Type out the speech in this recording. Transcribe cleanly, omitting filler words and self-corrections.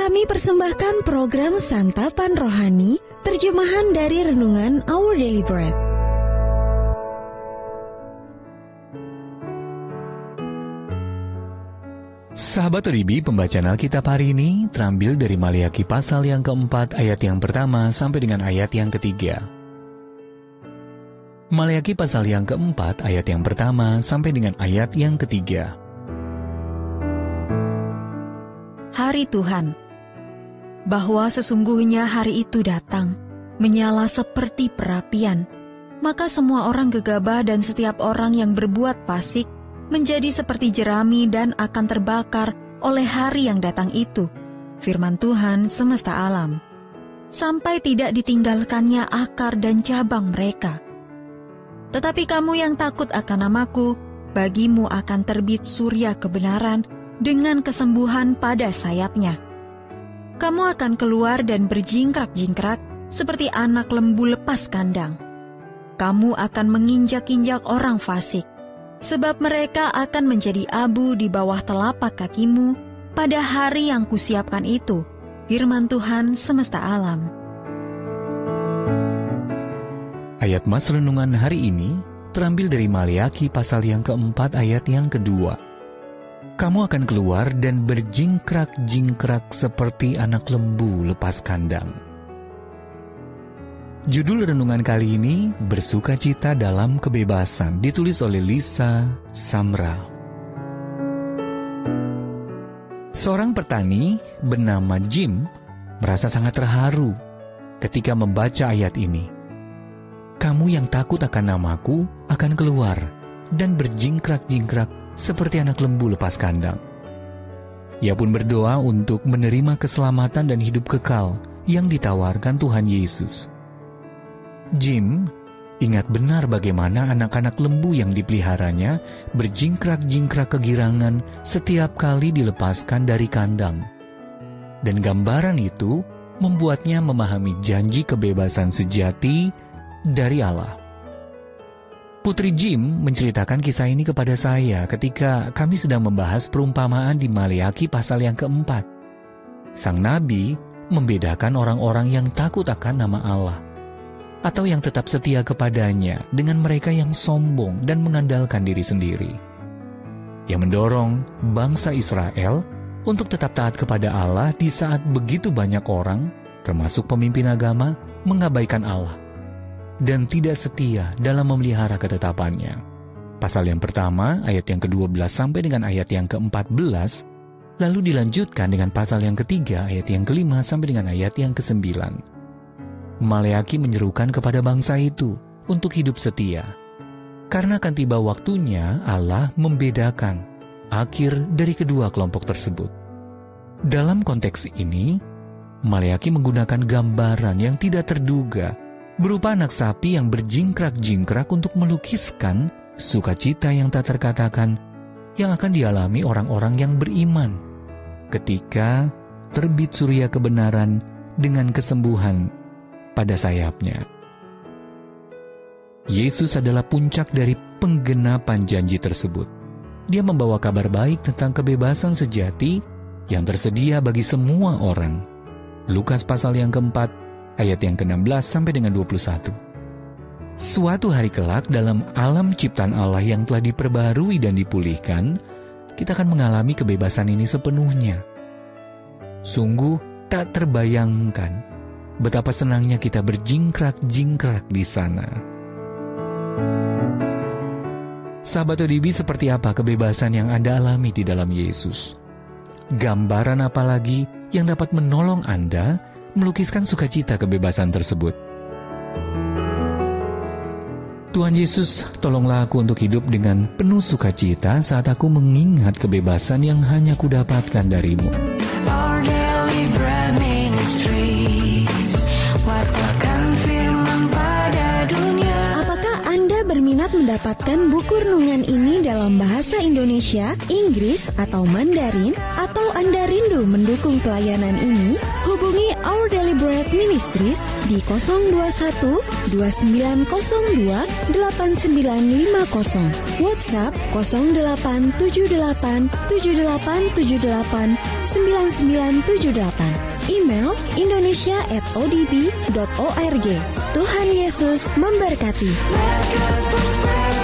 Kami persembahkan program Santapan Rohani, terjemahan dari Renungan Our Daily Bread. Sahabat ODB, pembacaan Alkitab hari ini terambil dari Maleakhi pasal yang keempat, ayat yang pertama sampai dengan ayat yang ketiga. Maleakhi pasal yang keempat, ayat yang pertama sampai dengan ayat yang ketiga. Hari Tuhan, bahwa sesungguhnya hari itu datang, menyala seperti perapian, maka semua orang gegabah dan setiap orang yang berbuat fasik menjadi seperti jerami dan akan terbakar oleh hari yang datang itu, firman Tuhan semesta alam, sampai tidak ditinggalkannya akar dan cabang mereka. Tetapi kamu yang takut akan namaku, bagimu akan terbit surya kebenaran dengan kesembuhan pada sayapnya. Kamu akan keluar dan berjingkrak-jingkrak seperti anak lembu lepas kandang. Kamu akan menginjak-injak orang fasik, sebab mereka akan menjadi abu di bawah telapak kakimu pada hari yang kusiapkan itu, firman Tuhan semesta alam. Ayat mas renungan hari ini terambil dari Maleakhi pasal yang keempat, ayat yang kedua. Kamu akan keluar dan berjingkrak-jingkrak seperti anak lembu lepas kandang. Judul renungan kali ini, Bersukacita dalam Kebebasan, ditulis oleh Lisa Samra. Seorang petani bernama Jim merasa sangat terharu ketika membaca ayat ini. Kamu yang takut akan namaku akan keluar dan berjingkrak-jingkrak seperti anak lembu lepas kandang. Ia pun berdoa untuk menerima keselamatan dan hidup kekal yang ditawarkan Tuhan Yesus. Jim ingat benar bagaimana anak-anak lembu yang dipeliharanya berjingkrak-jingkrak kegirangan setiap kali dilepaskan dari kandang. Dan gambaran itu membuatnya memahami janji kebebasan sejati dari Allah. Putri Jim menceritakan kisah ini kepada saya ketika kami sedang membahas perumpamaan di Maleakhi pasal yang keempat. Sang Nabi membedakan orang-orang yang takut akan nama Allah, atau yang tetap setia kepadanya, dengan mereka yang sombong dan mengandalkan diri sendiri. Yang mendorong bangsa Israel untuk tetap taat kepada Allah di saat begitu banyak orang, termasuk pemimpin agama, mengabaikan Allah dan tidak setia dalam memelihara ketetapannya. Pasal yang pertama, ayat yang ke-12 sampai dengan ayat yang ke-14, lalu dilanjutkan dengan pasal yang ketiga, ayat yang ke-5 sampai dengan ayat yang ke-9. Maleakhi menyerukan kepada bangsa itu untuk hidup setia, karena akan tiba waktunya Allah membedakan akhir dari kedua kelompok tersebut. Dalam konteks ini, Maleakhi menggunakan gambaran yang tidak terduga berupa anak sapi yang berjingkrak-jingkrak untuk melukiskan sukacita yang tak terkatakan yang akan dialami orang-orang yang beriman ketika terbit surya kebenaran dengan kesembuhan pada sayapnya. Yesus adalah puncak dari penggenapan janji tersebut. Dia membawa kabar baik tentang kebebasan sejati yang tersedia bagi semua orang. Lukas pasal yang keempat, ayat yang ke-16 sampai dengan 21. Suatu hari kelak dalam alam ciptaan Allah yang telah diperbarui dan dipulihkan, kita akan mengalami kebebasan ini sepenuhnya. Sungguh tak terbayangkan betapa senangnya kita berjingkrak-jingkrak di sana. Sahabat ODB, seperti apa kebebasan yang Anda alami di dalam Yesus? Gambaran apa lagi yang dapat menolong Anda melukiskan sukacita kebebasan tersebut? Tuhan Yesus, tolonglah aku untuk hidup dengan penuh sukacita saat aku mengingat kebebasan yang hanya kudapatkan darimu. Our Daily Bread Ministries, wartakan firman pada dunia. Apakah Anda berminat mendapatkan buku renungan ini dalam bahasa Indonesia, Inggris, atau Mandarin? Atau Anda rindu mendukung pelayanan ini? Hubungi Hubungi Our Daily Bread Ministries di 021 2902 8950. WhatsApp 0878 7878 9978. Email indonesia@odb.org. Tuhan Yesus memberkati. Let God's prosperity